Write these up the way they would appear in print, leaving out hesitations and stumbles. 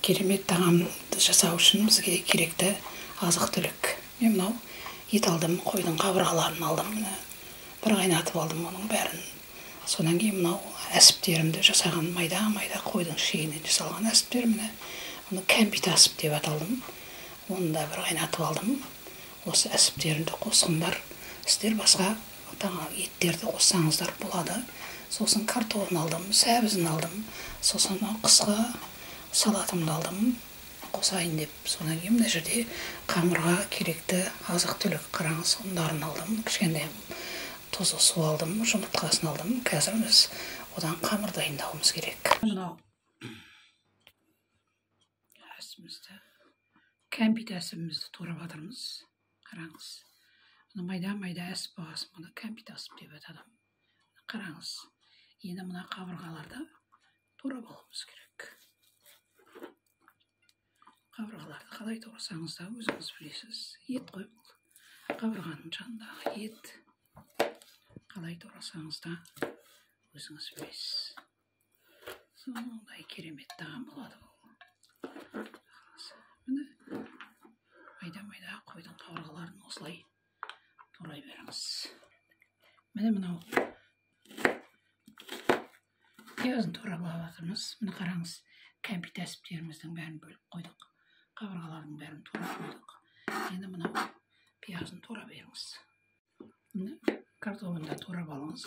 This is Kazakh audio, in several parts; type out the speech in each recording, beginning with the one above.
керемет тағамды жасау үшін бізге керекті азық-түлік. Мен мынау ет алдым, қойдың қабырғаларын алдым, міне бір қайнатып алдым оның бәрін. Содан кейін мынау әсіптерімді жасаған майда қойдың шегінен жасалған әсіптер, міне оны кәмпит асып деп аталдым. Оны да бір қайнатып алдым. Осы әсіптерімді қосқандар, сіздер басқа еттерді қоссаңыздар болады. Сосын картофын алдым, сәбізін алдым, сосын қысқы салатымды алдым, қосайын деп. Содан кейін мына жерде қамырға керекті азық-түлік, қараңыз, ұндарын алдым, кішкене тұзы су алдым, жұмыртқасын алдым. Қазір біз одан қамыр дайындауымыз керек. Мынау әсімізді, кәмпит әсімізді турап жатырмыз. Қараңыз. Майда әсіп бағасын, мұны кәмпит асып деп атадым. Қараңыз. Енді мына қабырғаларды турап алуымыз керек. Қабырғаларды қалай турасаңыз да өзіңіз білесіз. Ет қой бұл. Қабырғаның жанындағы ет. Қалай турасаңыз да өзіңіз білесіз. Сондай керемет тағам болады бұл. Міне майда қойдың қабырғаларын осылай турай беріңіз. Міне мынау пиязын турап алып жатырмыз. Міне қараңыз, кәмпит әсіптеріміздің бәрін бөліп қойдық. Қабырғалардың бәрін турап қойдық. Енді мынау пиязын тура беріңіз. Міне картофын да турап алыңыз.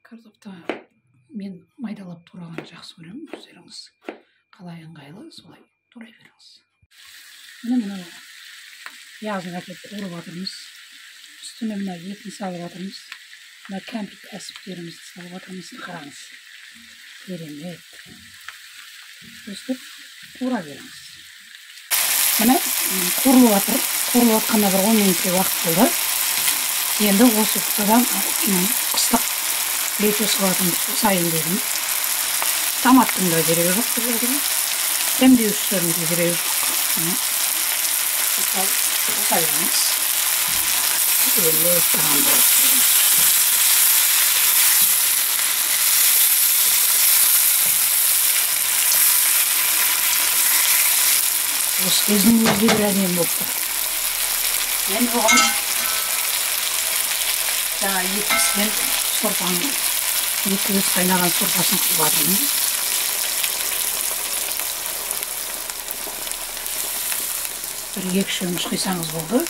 Картопта мен майдалап турағанды жақсы көремін. Өздеріңіз қалай ыңғайлы, солай турай беріңіз. Міне мынау пиязын әкеліп турап жатырмыз. Үстіне мына етін салып жатырмыз. Мына кәмпит әсіптерімізді салып жатырмыз. Қараңыз. Керемет. Өстіп тура беріңіз. Міне қуырылып жатыр. Қуырылып жатқанда бір 10 минуттай уақыт болды. Енді осы тұтадан қыстық лепес қылатын қосайын дедім. Томаттың да керегі жоқ бұл жерде. Демдеуіштердің де керегі жоқ. Қоса беріңіз. Керемет тағам болады. Осы кездің өзге бір әдем болып тұр. Енді оған жаңа ет піскен сорпаның, еті өз қайнаған сорпасын құйып жатырмын. Бір 2 шөміш құйсаңыз болды.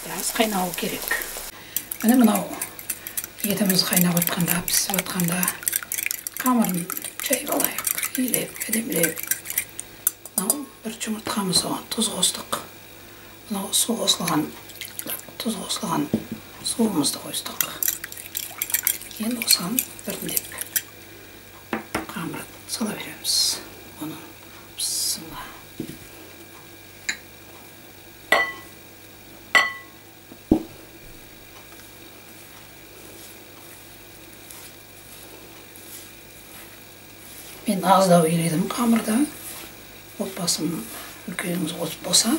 Біраз қайнауы керек. Міне мынау етіміз қайнап жатқанда, пісіп жатқанда қамырын жайып алайық. Илеп, әдемілеп. Мынау бір жұмыртқамыз оған тұз қостық. Мынау су қосылған, тұз қосылған суымызды қостық. Енді осыған біртіндеп қамыр сала береміз. Оның пісімі. Мен аздау еледім қамырда. Отбасым үлкеніңіз болса,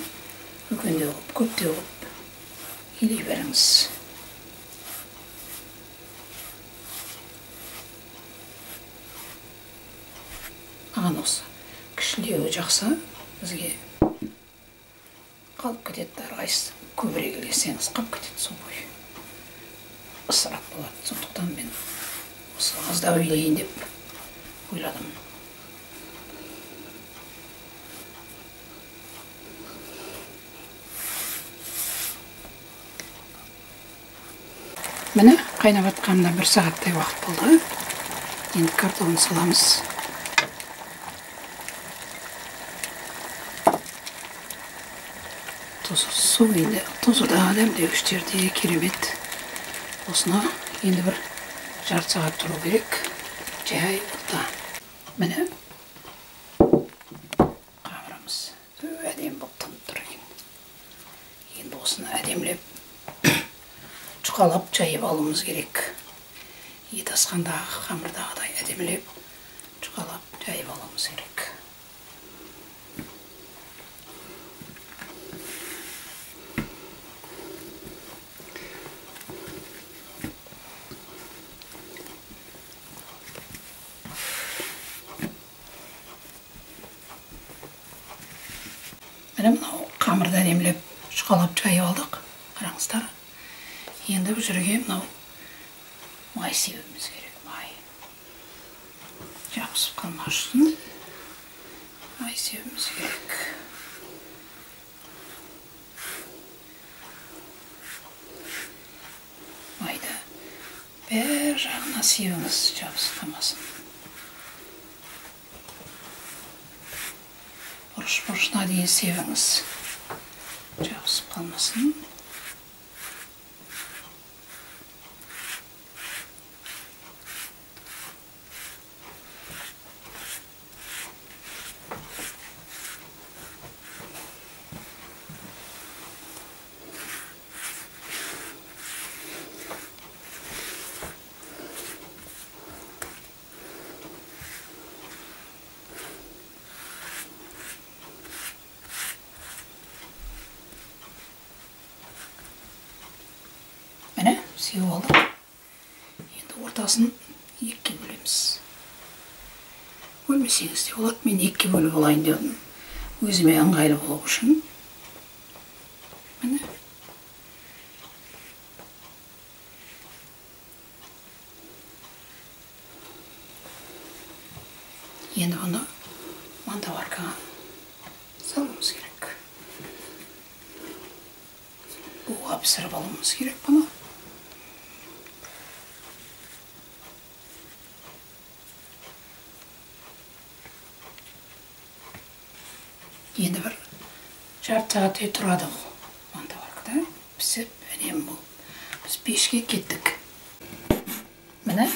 үлкенде болып, көпте болып елей беріңіз. Аған осы кішілеуі жақсы, бізге қалып кетеді, әрқайсысы көбірек елесеңіз қалып кетеді сол бойы. Ысырап болады. Сондықтан мен осы аздау елейін деп ойладым. Міне қайнап жатқанына 1 сағаттай уақыт болды. Енді картофын саламыз. Су енді тұзы да дәмдеуіштерде керемет. Осыны енді бір жарты сағат тұру керек. Жай отта. Міне қамырымыз әдем болып тұнып тұр екен. Енді осыны әдемлеп жұқалап жайып алуымыз керек. Ет асқандағы қамырдағыдай әдемлеп жұқалап жайып алуымыз керек. Міне мынау қамырды әдемілеп жұқалап жайып алдық. Қараңыздар. Енді бұл жерге мынау май себуіміз керек. Май жабысып қалмас үшін май себуіміз керек. Майды бер жағына себіңіз, жабысып қалмасын. Бұрыш-бұрышына дейін себіңіз, жабысып қалмасын. Міне, сеуіп алдық. Енді ортасын екіге бөлеміз. Бөлмесеңіз де болады. Мен екіге бөліп алайын дедім. Өзіме ыңғайлы болу үшін. Міне. Енді бұны мантаваркаға салуымыз керек. Буға пісіріп алуымыз керек бұны. Енді бір жарты сағаттай тұрады бұл мантаваркада. Пісіп, әдемі болып. Біз пешке кеттік. Міне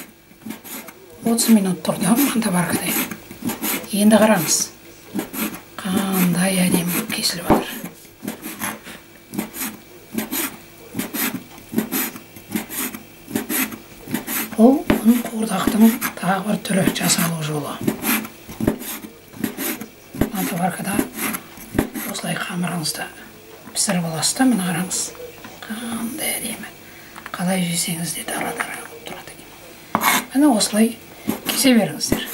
30 минут тұрды мантаваркада. Енді қараңыз. Қандай әдемі болып кесіліп жатыр. Бұл ұн қуырдақтың тағы бір түрі, жасалу жолы. Мантаваркада осылай қамырыңызды пісіріп аласыз да, мына қараңыз. Қандай әдемі. Қалай жесеңіз де дара-дара болып тұрады екен. Міне осылай кесе беріңіздер.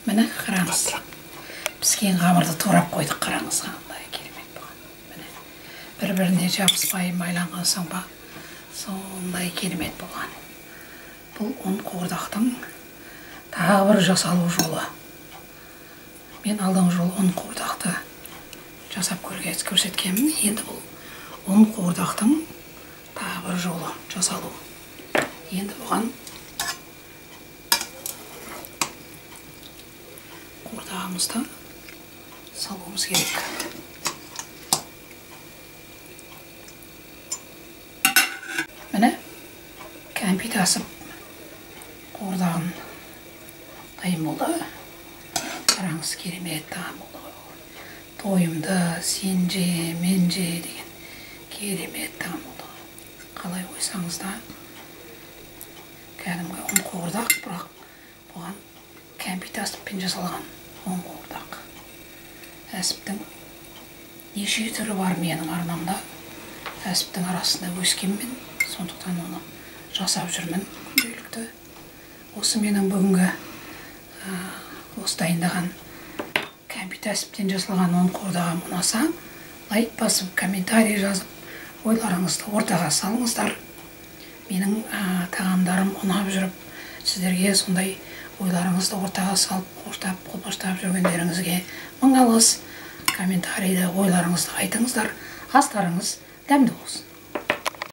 Міне қараңыз. Піскен қамырды турап қойдық, қараңыз. Қандай керемет болған. Міне бір-біріне жабыспай майланған соң ба, сондай керемет болған. Бұл ұн қуырдақтың тағы бір жасалу жолы. Мен алдыңғы жолы ұн қуырдақты жасап көрсеткенмін. Енді бұл ұн қуырдақтың тағы бір жолы жасалу. Енді бұған қуырдағымызды салуымыз керек. Міне кәмпит асып қуырдағым дайын болды. Қараңыз, керемет тағам болды. Тойымды сен же, мен же деген керемет тағам болды. Қалай қойсаңыз да кәдімгі ұн қуырдақ, бірақ бұған кәмпит асыппен жасалған ұн қуырдақ. Әсіптің неше түрі бар менің арнамда. Әсіптің арасында өскенмен, сондықтан оны жасап жүрмін күнделікті. Осы менің бүгінгі осы дайындаған кәмпит әсіптен жасалған ұн қуырдағым ұнаса, лайк басып, комментарий жазып, ойларыңызды ортаға салыңыздар. Менің тағамдарым ұнап жүріп, сіздерге сондай ойларыңызды ортаға салып, қолпаштап жүргендеріңізге мың алғыс. Комментарийде ойларыңызды айтыңыздар. Астарыңыз дәмді болсын.